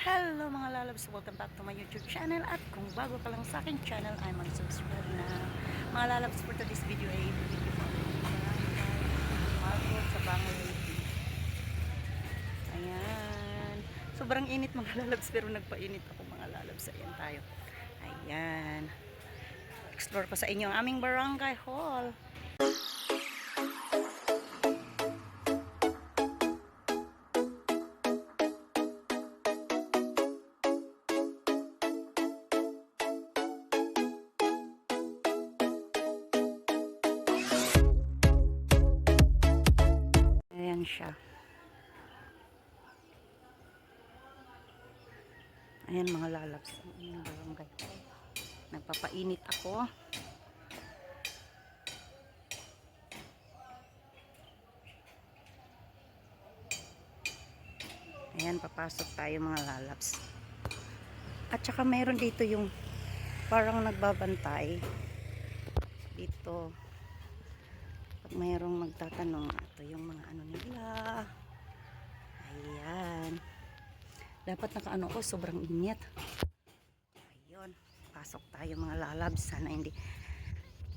Hello mga lalabs, welcome back to my YouTube channel. At kung bago ka lang sa aking channel ay mag-subscribe na. Mga lalabs, for today's video ay video po Marco sa Bango. Ayan, sobrang init mga lalabs, pero nagpainit ako mga lalabs. Ayan tayo, ayan, explore ko sa inyo ang aming barangay hall. Siya. Ayan mga lalabs, ang barangay ko. Nagpapainit ako. Ayan, papasok tayo mga lalabs. At saka mayroon dito yung parang nagbabantay dito. Pag mayroong magtatanong, ito yung mga ano nila. Ayan. Dapat nakaano ko, sobrang init. Ayun, pasok tayo mga lalabs. Sana hindi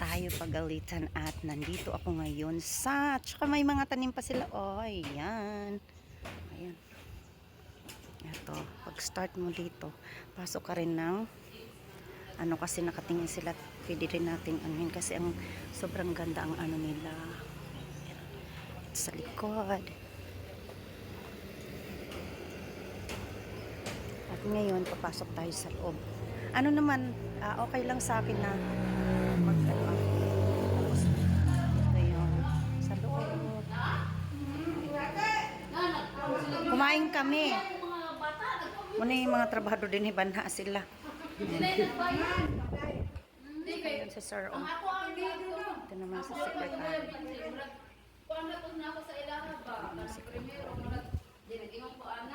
tayo pagalitan. At nandito ako ngayon sa, tsaka may mga tanim pa sila. Oh, ayan. Ayan. Ito, pag start mo dito, pasok ka rin ng ano, kasi nakatingin sila, pwede rin natin anuhin kasi ang sobrang ganda ang ano nila. Ito sa likod. At ngayon papasok tayo sa loob. Ano naman, okay lang sa akin na magdala. Tapos ito yung sa loob. Kumain kami. Muna yung mga trabahador din, ibanha sila. Ayun sa Sir O. Ito naman sa secretary. Ito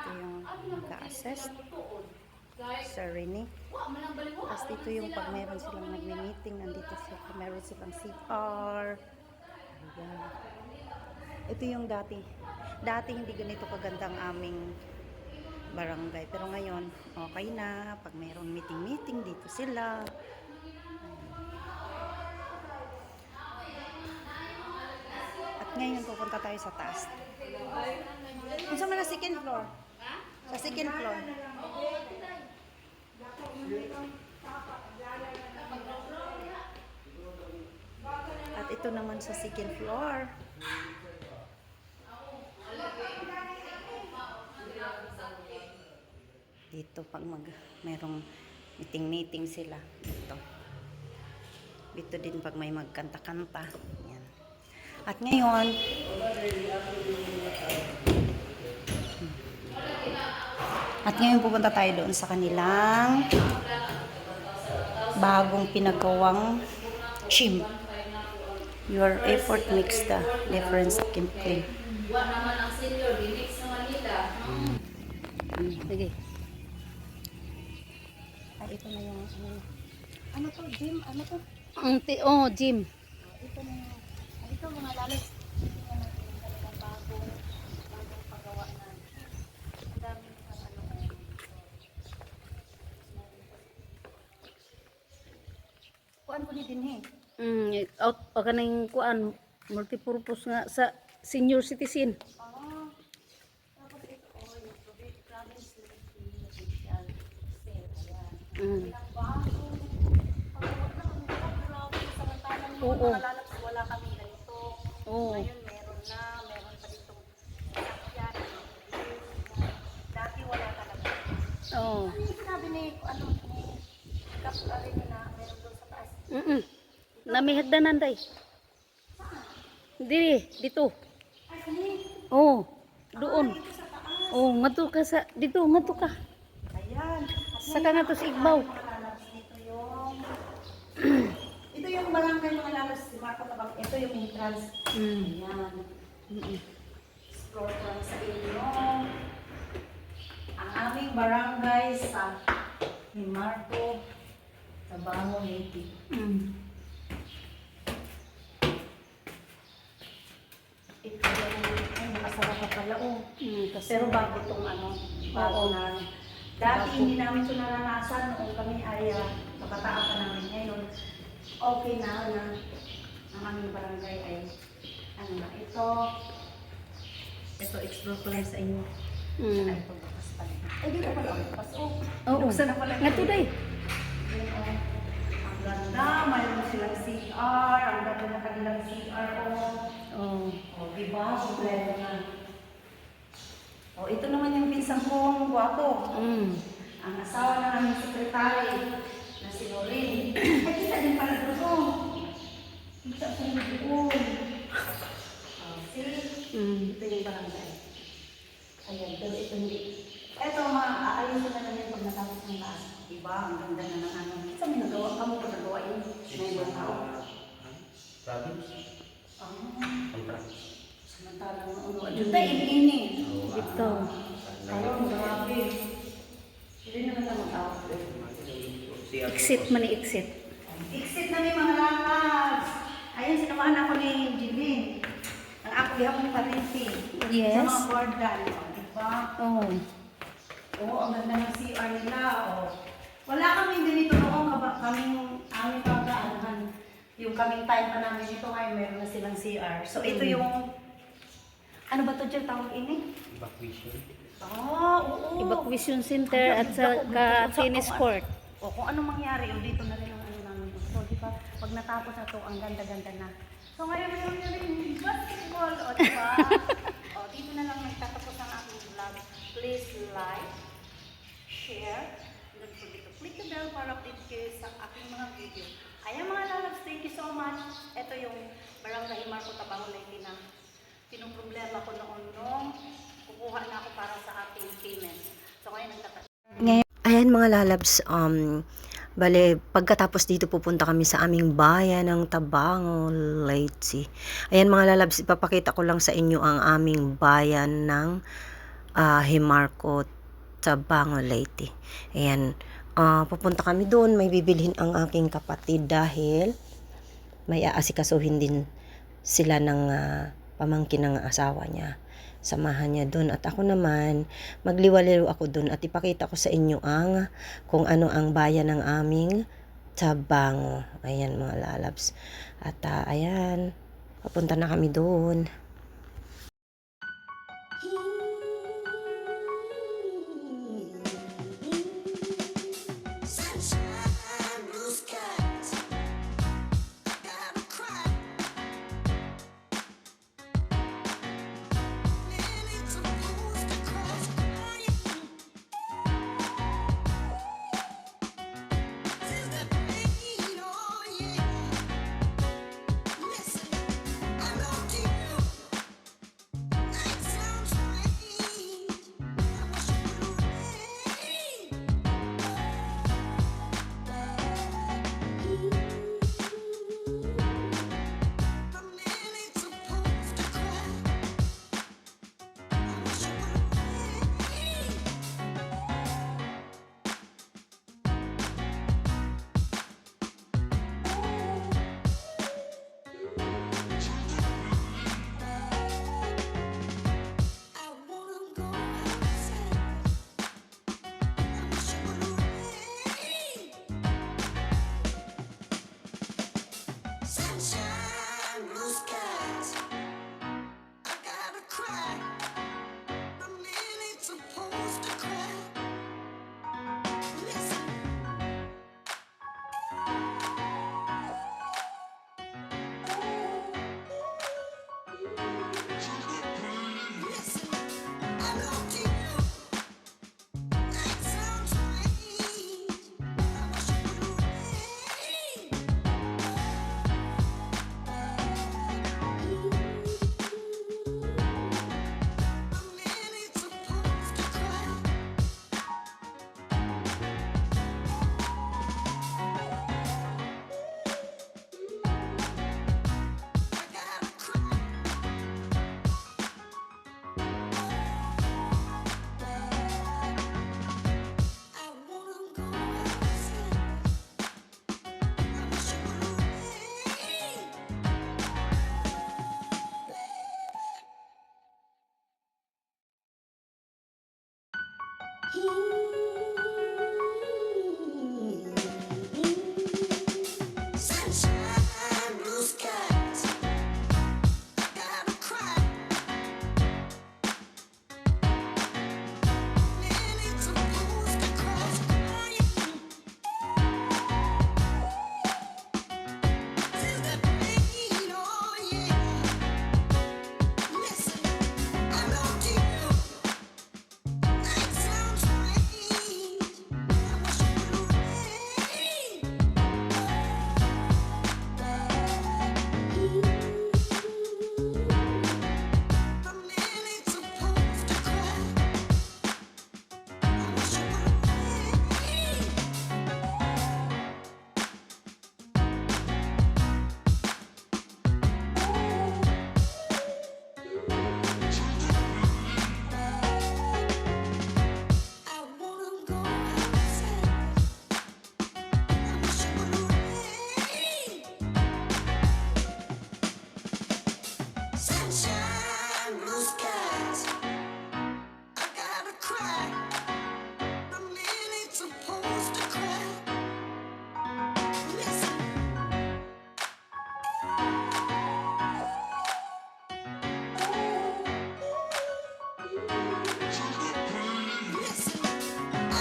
yung nag-a-assist. Sir Rene. Tapos dito yung pag meron silang nagme-meeting, nandito sila, meron silang CR. Ayan. Ito yung dati. Dati hindi ganito kaganda ang aming barangay. Pero ngayon, okay na. Pag mayroong meeting dito sila. At ngayon, pupunta tayo sa taas. Kung saan man na second floor? Sa second floor. At ito naman sa second floor. Dito pag mayroong meeting sila dito din pag may magkanta-kanta. Yan. At ngayon pupunta tayo doon sa kanilang bagong pinagawang gym. Your effort makes the difference, Kim Clay. Naman ang senior, next naman nila. Sige. Ay, ito na yung ano to, gym? Ano to? Oh, gym. Ito na yung, ito mga lalas. Tingnan natin yung kanilang bagong paggawa na. Ang dami ng ano ngayon. Kuan ko ni din Out pa ka ng kuan, multipurpose nga sa senior citizen. Tapos ito, yung province official sale. Mm. Ang bagong paggawa na kami. Grabe, samantalang yung Oo. mga lalabs, wala kami ganito. Oo. Ngayon meron pa ditong sakyan. Dati wala talaga. Oh. Ano yung sinabi ni Kap rin na meron doon sa taas? Namihagdanan day. Dito. Ay, kani. Oh, doon. Ito sa taas. Oh, ngadto ka sa dito, ngadto ka. Ayan. Saka nga to sa Igbaw. Mga lalabs, ito yung barangay mga lalabs. Si Marco Tabang. Ito yung entrance. Ayan. Explore ko lang sa inyo. Ang aming barangay sa ni Marco Tabango Haiti. Ito yung, ay, nakasara ka pala, oh. Pero bago itong ano, bago na, Dati hindi namin ito naranasan noong kami ay kabataan pa namin. Ngayon, okay na ang aming barangay ay ano na ito. Ito, explore ko lang sa inyo. Ay, ito bukas pa rin. Ay, dito pala ako bukas. Oo. Buksan na pala. Nga today. Ang ganda, mayroon silang CR, ang ganda ng kanilang CR. Oh. Diba? Kompleto na. Ito naman yung pinsang kong guwapo. Ang asawa na ng sekretary na si Lorin. Ay, kita din pala doon. Kita sa doon. See? Ito yung barangay. Ayan, pero ito hindi. Ito, aayusin na lang yan pag natapos ng lahat. Diba? Ang ganda na ng ano. Saan may nagawa? Kamu pa nagawa yun? May ibang tao. Samantalang ano. Ito, ini. Ito. Parang grabe. Hindi naman tama tao. Exit man exit. Exit na may mga lakas. Ayan, sinamahan ako ni Jilin. Ang ako gihapon pa rin Yes. sa mga guardan. Diba? Oh. Oo, ang ganda ng CR nila. Wala kaming ganito noong aming pagkaanuhan. Yung kaming time pa namin ito ngayon, meron na silang CR. So ito yung, ano ba ito dyan tawag ini? Evacuation. Oo. Evacuation center at sa tennis court. Kung anong mangyari, dito na rin ang ano namin. So, di ba, pag natapos na ito, ang ganda-ganda na. So, ngayon yung basketball, diba? Dito na lang nagtatapos ang aking vlog. Please like, share, don't forget to click the bell para update kayo sa aking mga video. Ayan mga lalabs, thank you so much. Ito yung Barangay Marco Tabango Leyte na pinoproblema ko noon nung kukuha na ako para sa aking payment. So ngayon Ayan mga lalabs, bale, pagkatapos dito pupunta kami sa aming bayan ng Tabango Leyte. Ayan mga lalabs, ipapakita ko lang sa inyo ang aming bayan ng Himarco, Tabango Leyte. Ayan, pupunta kami doon, may bibilhin ang aking kapatid dahil may aasikasuhin din sila ng pamangkin ng asawa niya. Samahan niya doon at ako naman magliwaliw ako doon at ipakita ko sa inyo ang kung ano ang bayan ng aming Tabango. Ayan mga lalabs. At ayan, papunta na kami doon. Ooh.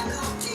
Hello,